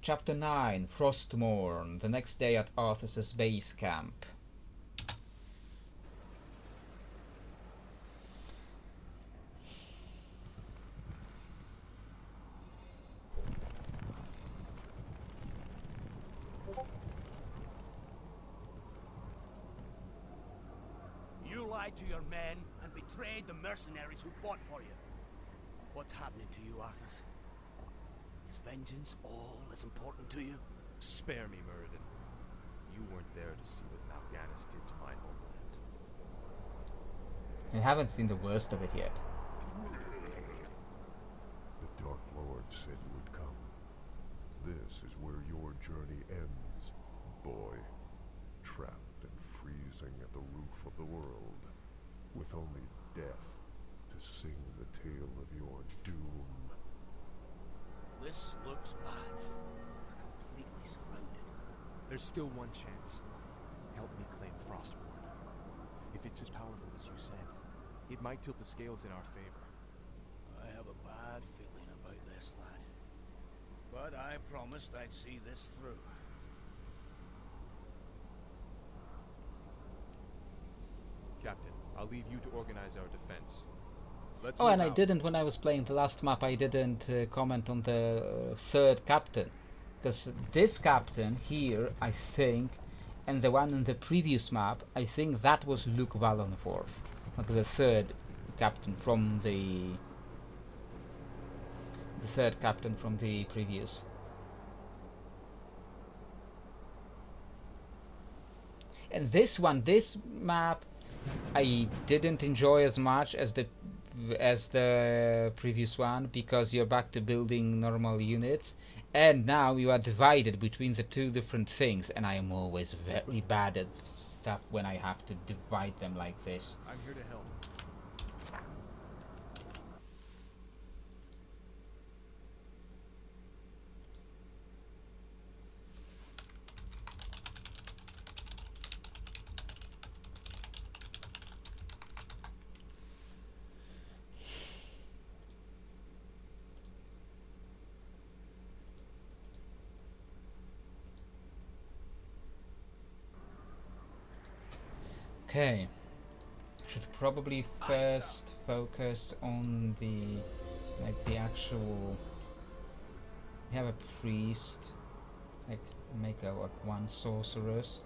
Chapter 9, Frostmourne, the next day at Arthas's base camp. You lied to your men and betrayed the mercenaries who fought for you. What's happening to you, Arthas? Is vengeance all that's important to you? Spare me, Muradin. You weren't there to see what Mal'Ganis did to my homeland. We haven't seen the worst of it yet. The Dark Lord said you would come. This is where your journey ends, boy. Trapped and freezing at the roof of the world, with only death to sing the tale of your doom. This looks bad. We're completely surrounded. There's still one chance. Help me claim Frostmourne. If it's as powerful as you said, it might tilt the scales in our favor. I have a bad feeling about this, lad. But I promised I'd see this through. Captain, I'll leave you to organize our defense. Let's Oh, move and I out. didn't, when I was playing the last map, I didn't comment on the third captain. Because this captain here, I think, and the one in the previous map, I think that was Luke Valenforth. Not the third captain from the third captain from the previous. And this one, this map, I didn't enjoy as much as the previous one, because you're back to building normal units, and now you are divided between the two different things, and I am always very bad at stuff when I have to divide them like this. I'm here to help. Okay, should probably first focus on the actual. We have a priest, make a one sorceress.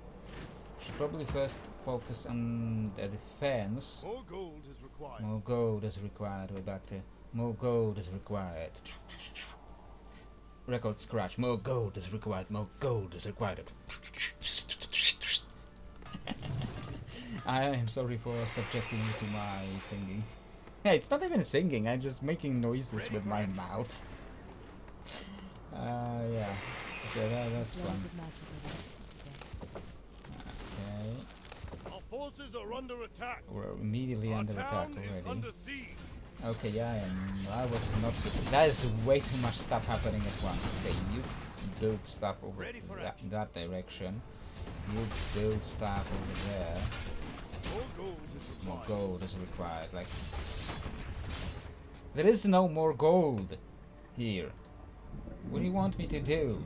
Should probably first focus on the defense. More gold is required. More gold is required. We're back to more gold is required. Record scratch. More gold is required. More gold is required. I am sorry for subjecting you to my singing. It's not even singing, I'm just making noises with my mouth. Yeah. Okay, that's fun. Okay. Our forces are under attack. We're immediately Our under attack town is already. under siege. Okay, yeah, I was not good. That is way too much stuff happening at once. Okay, you build stuff over that direction. You build stuff over there. More gold is required. Like, there is no more gold here. What do you want me to do?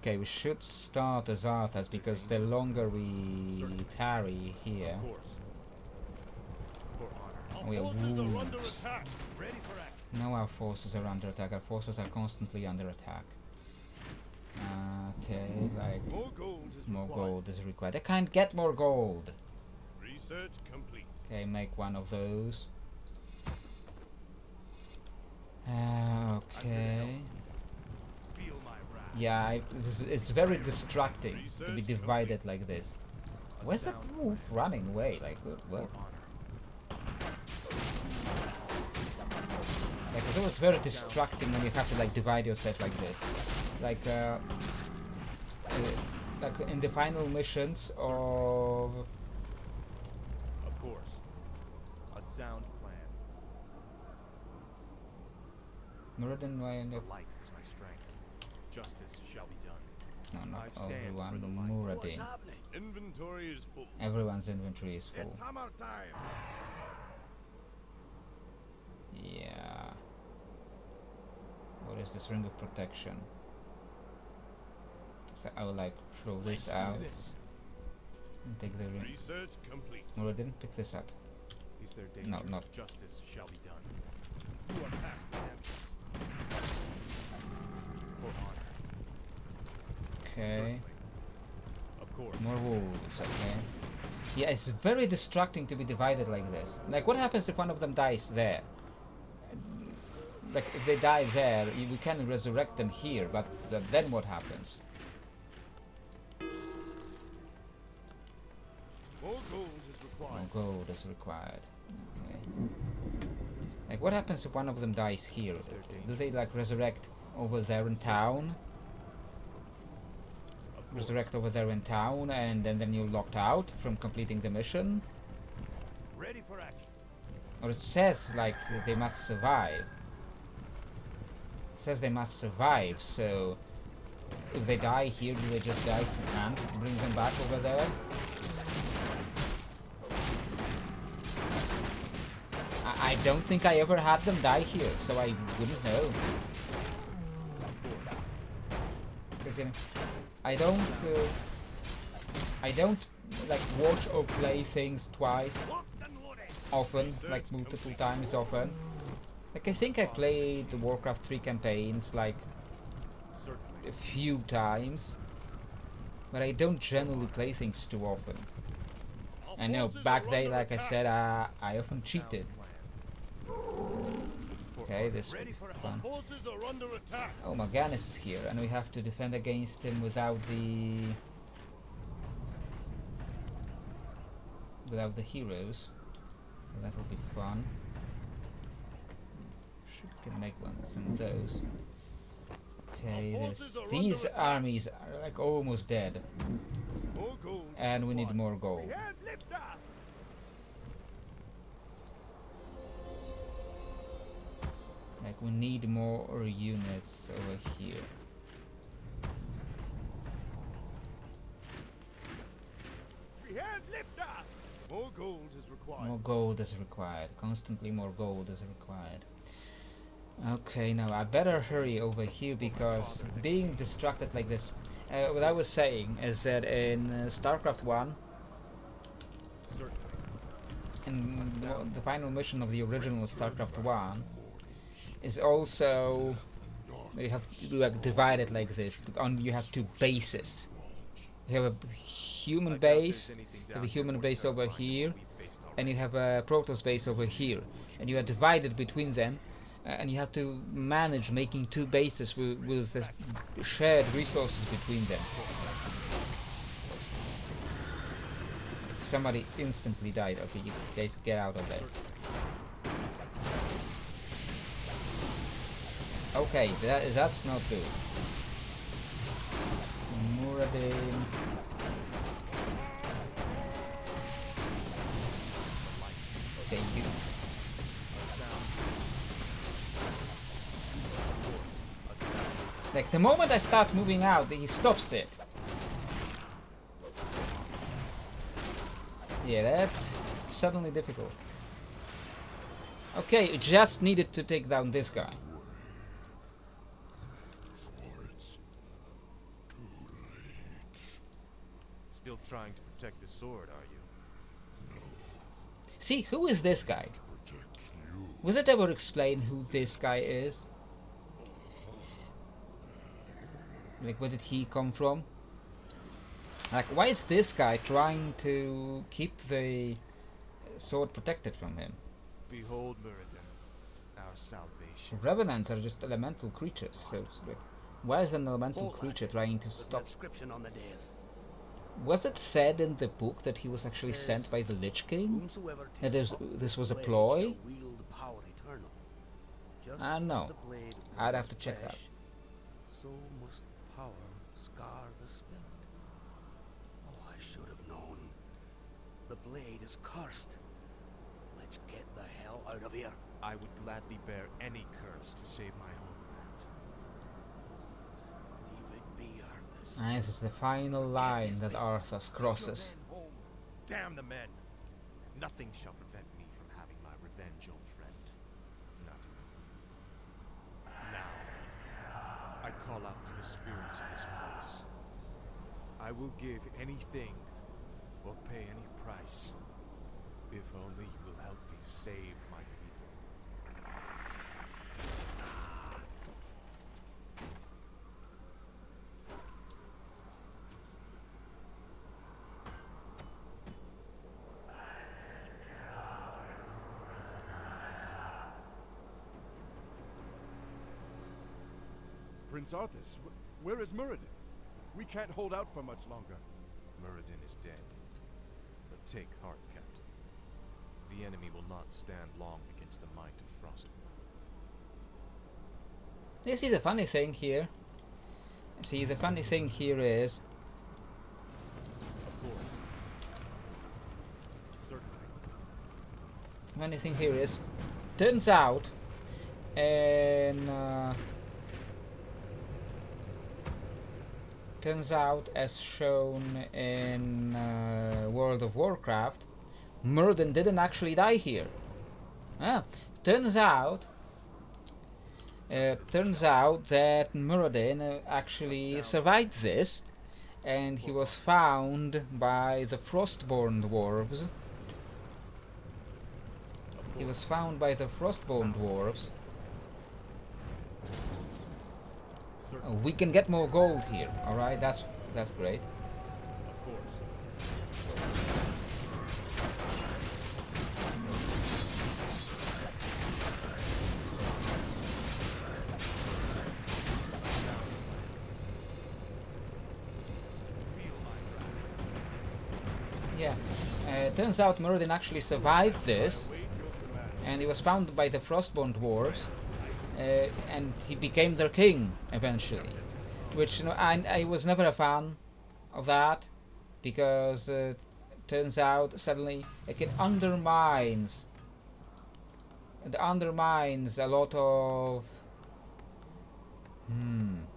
Okay, we should start as Arthas, because the longer we tarry here, we are wounded. Now our forces are under attack. Our forces are constantly under attack. Okay, like more gold is required. I can't get more gold. Research complete. Okay, make one of those. Okay. Yeah, it's very distracting to be divided like this. Where's that wolf running away? Like, what? Like, it's always very distracting when you have to like divide yourself like this. Like in the final missions of. Of course. A sound plan. Muradin, why The light is my strength. Justice shall be done. No, not I stand everyone. for the light. Muradin. happening? Inventory is full. Everyone's inventory is full. It's hammer time. Yeah. What is is this ring of protection? So I will like throw this Let's out do this. and take the ring. Research complete. Well, I didn't pick this up. Is there danger? No, not. Justice shall be done. You are past redemption. For honor. Okay. Certainly. Of course. More wolves, okay. Yeah, it's very distracting to be divided like this. Like, what happens if one of them dies there? Like, if they die there, we can resurrect them here, but then what happens? More gold is More required. gold is required. Okay. Like, what happens if one of them dies here? Is there danger? Do they, like, resurrect over there in town? Of course. Resurrect over there in town, and then you're locked out from completing the mission? Ready for action. Or it says, like, that they must survive. It says they must survive, so if they die here, do they just die? You can't bring them back over there? I don't think I ever had them die here, so I wouldn't know. Because, you know, I don't like watch or play things twice often, like multiple times often. Like, I think I played the WarCraft 3 campaigns like Certainly. a few times, but I don't generally play things too often. I know back then, like I said, I often cheated. Okay, this will be fun. Forces are under attack. Oh, Morganus is here, and we have to defend against him without the heroes. So that will be fun. Can make some of those. Okay, these armies are like almost dead, More gold. and we need more gold. Like, we need more units over here. More gold is required. More gold is required. Constantly more gold is required. Okay, now I better hurry over here because being distracted like this. What I was saying is that in StarCraft 1, Certainly. in the final mission of the original StarCraft 1, is also you have to like divide it like this. You have two bases. You have a human base, you have a human base over here, and you have a Protoss base over here, and you are divided between them. And you have to manage making two bases with shared resources between them. Somebody instantly died. Okay, you guys get out of there. Okay, that's not good. Muradin. Thank you. Like, the moment I start moving out, he stops it. Yeah, that's suddenly difficult. Okay, just needed to take down this guy. Still trying to protect the sword, are you? See, who is this guy? Was it ever explained who this guy is? Like, where did he come from? Like, why is this guy trying to keep the sword protected from him? Behold, Muradin, our salvation. Revenants are just elemental creatures, so it's like, why is an elemental Hold on. creature trying to There's an stop? inscription on the dais. Was it said in the book that he was actually sent by the Lich King? Whomsoever That takes up this was a blade ploy? shall wield power eternal. Just I know. as the blade I'd have wears to check that. flesh, so must power scar the spirit. Oh, I should have known. The blade is cursed. Let's get the hell out of here. I would gladly bear any curse to save my homeland. Leave it be, Arthas. Ah, this is the final line that Arthas crosses. Damn the men! Nothing shall prevent me from having my revenge, old friend. Not even now. call out to the spirits of this place. I will give anything or pay any price, if only you will help me save my people. Prince Arthas, where is Muradin? We can't hold out for much longer. Muradin is dead. But take heart, Captain. The enemy will not stand long against the might of Frostborn. You see the funny thing here? See, the funny thing here is... Of course. Certainly. Funny thing here is... Turns out... Turns out, as shown in World of Warcraft, Muradin didn't actually die here. Turns out that Muradin actually survived this, and he was found by the Frostborn dwarves. He was found by the Frostborn dwarves. We can get more gold here. All right, that's great. Of course. Yeah. Turns out Muradin actually survived this, and he was found by the Frostborn dwarves. And he became their king eventually, which, you know, I was never a fan of that, because turns out suddenly it undermines a lot of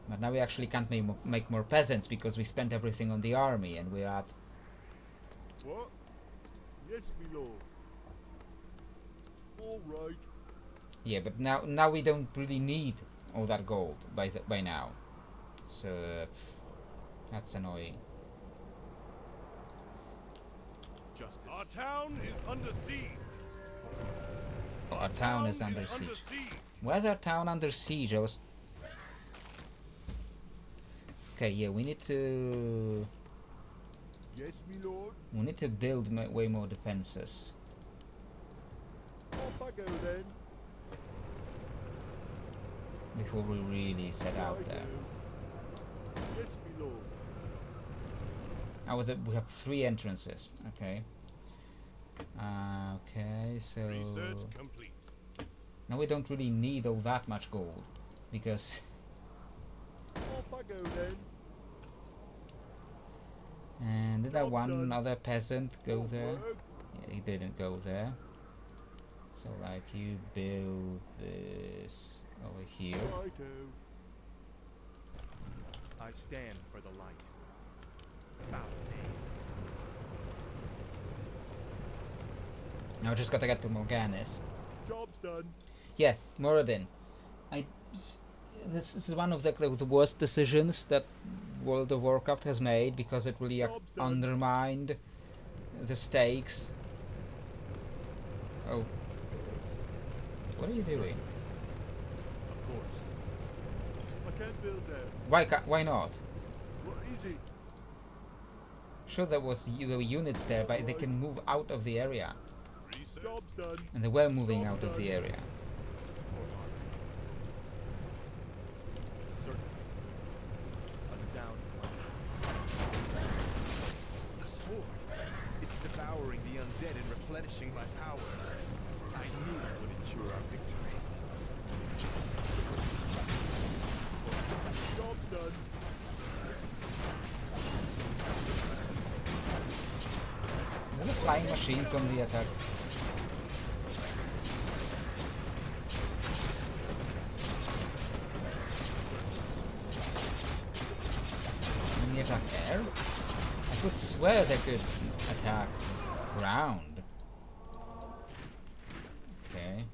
but now we actually can't make more peasants because we spent everything on the army, and we're at... What? Yes, my lord. All right. Yeah, but now we don't really need all that gold by now, so that's annoying. Justice. Our town is under siege. Oh, our town is under siege. Where's our town under siege? I was... Okay, yeah, we need to... Yes, my lord. We need to build way more defenses. Off I go then. Before we really set out there. Yes, my lord. We have 3 entrances. Okay. Okay, so Research complete. now we don't really need all that much gold, because Off I go then. and did that Job's one done. other peasant go All there? work. Yeah, he didn't go there. So like you build this over here. Righto. I stand for the light. Bow me. Now we just gotta get to Morganis. Job's done. Yeah, Muradin. This is one of the worst decisions that World of Warcraft has made, because it really Job's done. undermined the stakes. Oh. What are you doing? Of course. I can't build there. Why not? What is it? Sure, there were units there, but they can move out of the area. Research. Job's done. And they were moving out of the area. Certainly. A sound plan. The sword. It's devouring the undead and replenishing my powers. I knew it would ensure our victory. Job's done. Are the flying machines on the attack? Can they attack air? I could swear they could attack ground. Okay.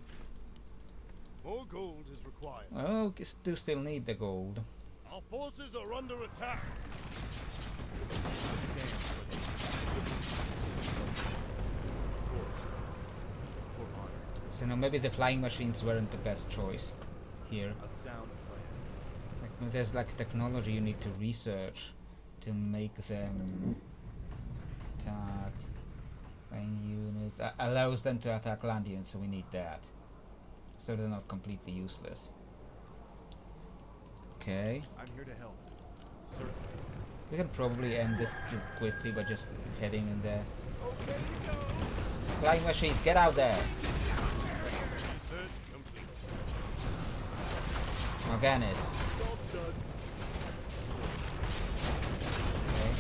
More gold is required. Oh, do still need the gold. Our forces are under attack. So no, maybe the flying machines weren't the best choice here. A sound plan. Like, there's like technology you need to research to make them attack flying units. Allows them to attack land units, so we need that. So they're not completely useless. Okay. I'm here to help. Certainly. We can probably end this just quickly by just heading in there. Flying machines, get out there! Research complete. Morganis. Job done. Okay.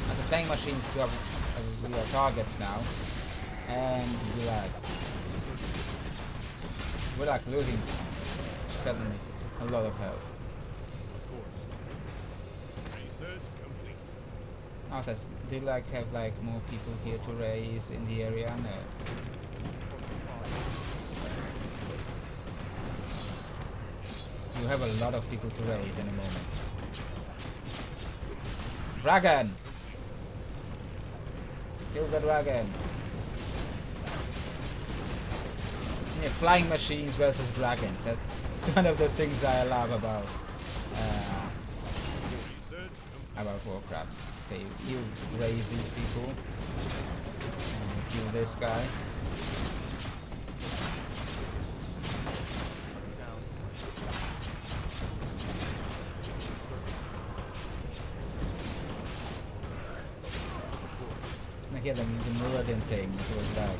And the flying machines got we are targets now. And we're like losing suddenly a lot of health. Of course. Research complete. Oh, do you like have like more people here to raise in the area? No. You have a lot of people to raise in a moment. Dragon! Kill the dragon! Yeah, flying machines versus dragons. That's one of the things I love about Warcraft. You raise these people, and kill this guy. Like, yeah, the Muradin thing, it was like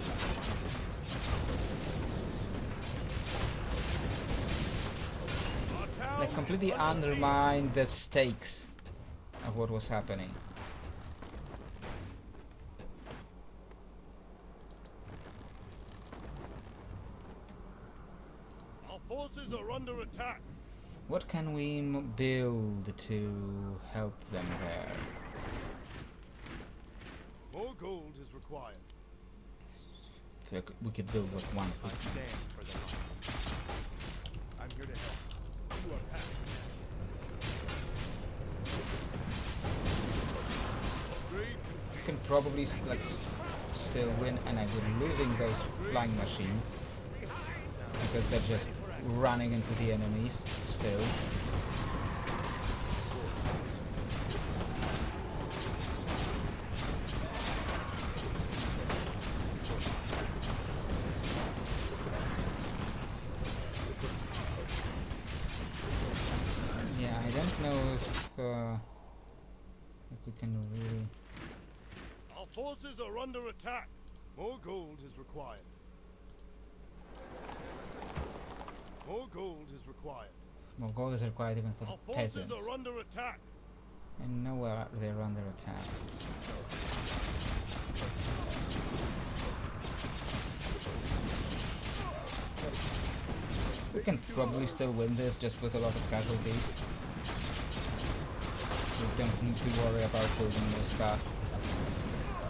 completely undermined the stakes of what was happening. Our forces are under attack. What can we build to help them there? More gold is required. We could build with one. I stand for the line. I'm here to help. You are past. We can probably still win, and I would be losing those flying machines because they're just running into the enemies still. Yeah, I don't know if we can really. Our forces are under attack. More gold is required. More gold is required. More gold is required even for Our the forces peasants. are under attack. And nowhere they're under attack. We can probably still win this just with a lot of casualties. We don't need to worry about building more stuff.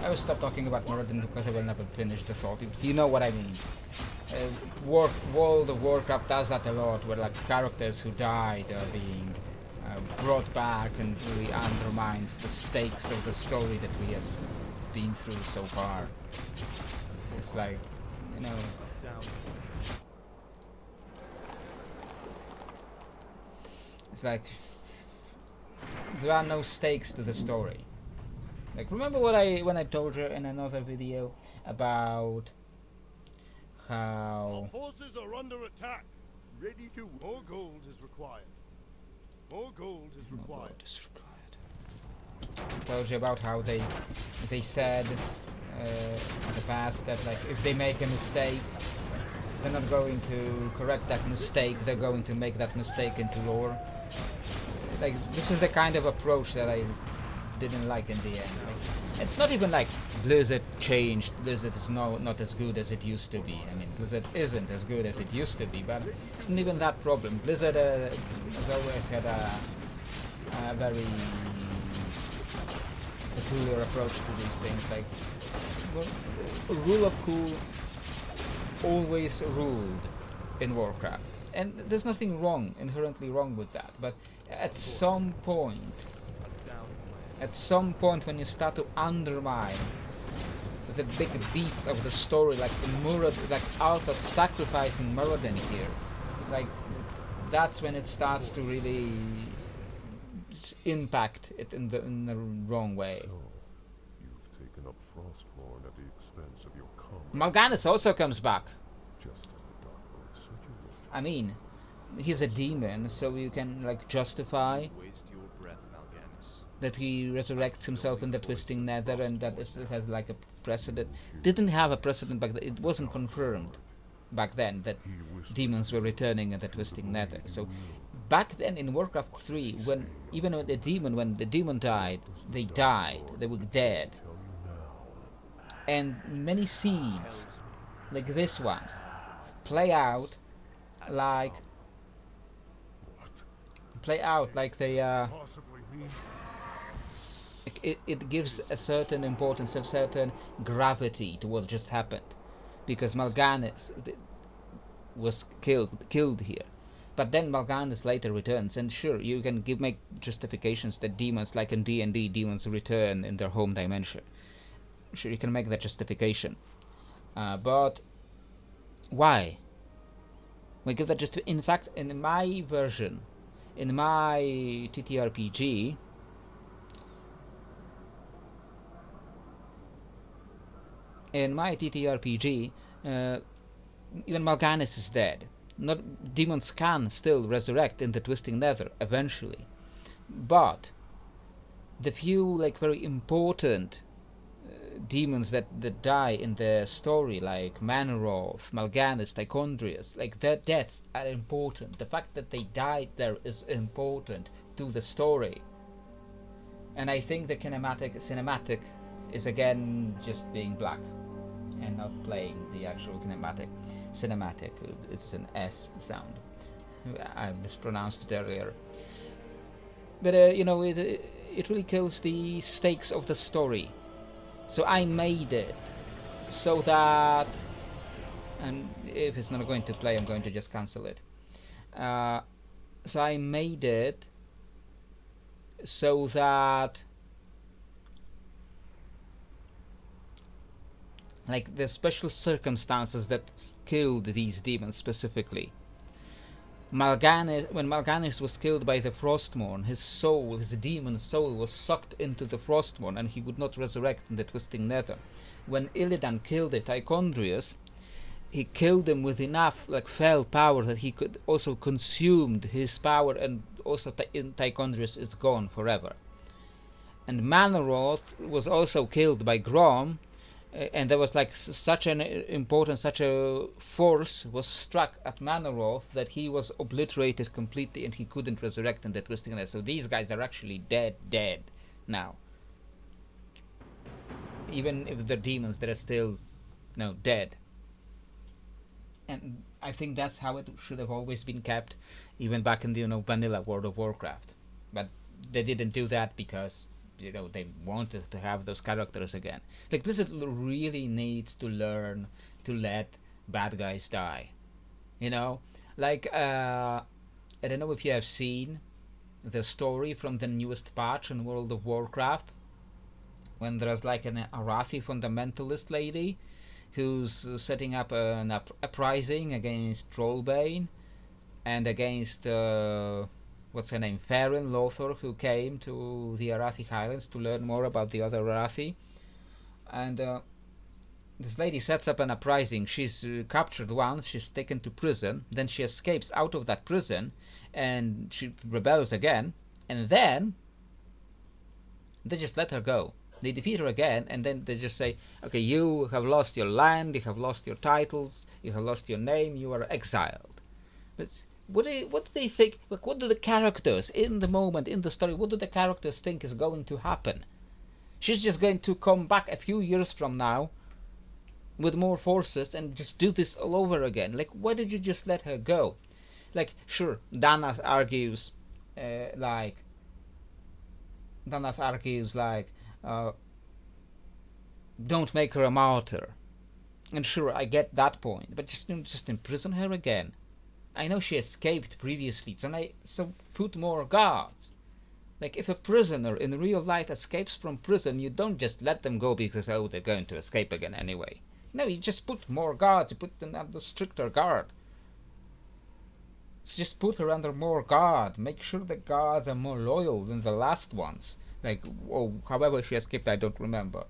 I will stop talking about Moradin because I will never finish the thought. You know what I mean. World of Warcraft does that a lot, where like characters who died are being brought back and really undermines the stakes of the story that we have been through so far. It's like, you know, it's like there are no stakes to the story. Like, remember what when I told you in another video about how Our forces are under attack. Ready to. More gold is required. More gold is required. I told you about how they said in the past that like if they make a mistake, they're not going to correct that mistake. They're going to make that mistake into lore. Like, this is the kind of approach that I didn't like in the end. Like, it's not even like Blizzard changed. Blizzard is not as good as it used to be. I mean, Blizzard isn't as good as it used to be, but it's not even that problem. Blizzard has always had a very peculiar approach to these things. Like, rule of cool always ruled in Warcraft, and there's nothing wrong, inherently wrong with that. But at some point, A sound plan. at some point, when you start to undermine the big beats of the story, like the Murad, like Alpha sacrificing Muradin here, like that's when it starts to really impact it in the wrong way. So, you've taken up Frostmourne at the expense of your comrade. Mal'Ganis also comes back. Just as the Dark Lord said you would. I mean, he's a demon, so you can like justify Waste your breath, Mal'Ganis. that he resurrects himself in the Twisting Nether, and that this has like a precedent. Didn't have a precedent back then. It wasn't confirmed back then that demons were returning in the Twisting Nether. So back then in Warcraft 3, when even when the demon died, they died. They were dead. Tell you now. And many scenes like this one play out like they Possibly mean it gives a certain importance, a certain gravity to what just happened, because Mal'Ganis was killed here. But then Mal'Ganis later returns, and sure, you can make justifications that demons, like in D&D, demons return in their home dimension. Sure, you can make that justification. But why? We give that just. In fact, in my version, in my TTRPG, even Mal'Ganis is dead. Not demons can still resurrect in the Twisting Nether eventually, but the few like very important demons that die in the story, like Manoroth, Mal'Ganis, Tychondrius, like their deaths are important. The fact that they died there is important to the story. And I think the cinematic is again just being black and not playing the actual cinematic. It's an S sound. I mispronounced it earlier. But it really kills the stakes of the story. So I made it so that, and if it's not going to play, I'm going to just cancel it. So I made it so that like the special circumstances that killed these demons specifically. When Mal'Ganis was killed by the Frostmourne, his demon soul was sucked into the Frostmourne, and he would not resurrect in the Twisting Nether. When Illidan killed the Tychondrius, he killed him with enough like fell power that he could also consumed his power, and also Tychondrius is gone forever. And Manoroth was also killed by Grom, and there was like such a force was struck at Manoroth that he was obliterated completely, and he couldn't resurrect in the Twisting Nether. So these guys are actually dead now. Even if they're demons, they're still dead. And I think that's how it should have always been kept, even back in the vanilla World of Warcraft. But they didn't do that because they wanted to have those characters again. Like Blizzard really needs to learn to let bad guys die. Like I don't know if you have seen the story from the newest patch in World of Warcraft, when there's like an Arathi fundamentalist lady who's setting up an uprising against Trollbane and against what's her name, Farron Lothar, who came to the Arathi Highlands to learn more about the other Arathi. And this lady sets up an uprising. She's captured once, she's taken to prison, then she escapes out of that prison, and she rebels again, and then they just let her go. They defeat her again, and then they just say, okay, you have lost your land, you have lost your titles, you have lost your name, you are exiled. But what do they think? Like, what do the characters in the moment, in the story, what do the characters think is going to happen? She's just going to come back a few years from now with more forces and just do this all over again. Like, why did you just let her go? Like, sure, Danath argues don't make her a martyr. And sure, I get that point, but just imprison her again. I know she escaped previously, so put more guards. Like, if a prisoner in real life escapes from prison, you don't just let them go because, oh, they're going to escape again anyway. No, you just put more guards, you put them under stricter guard. So just put her under more guard. Make sure the guards are more loyal than the last ones. Like, oh, however she escaped, I don't remember.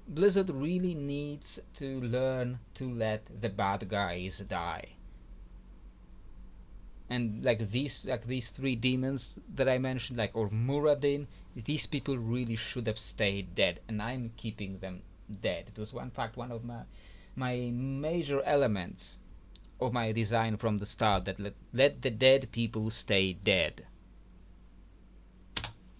Blizzard really needs to learn to let the bad guys die. And like these three demons that I mentioned, like, or Muradin, these people really should have stayed dead, and I'm keeping them dead. It was in fact one of my major elements of my design from the start, that let the dead people stay dead.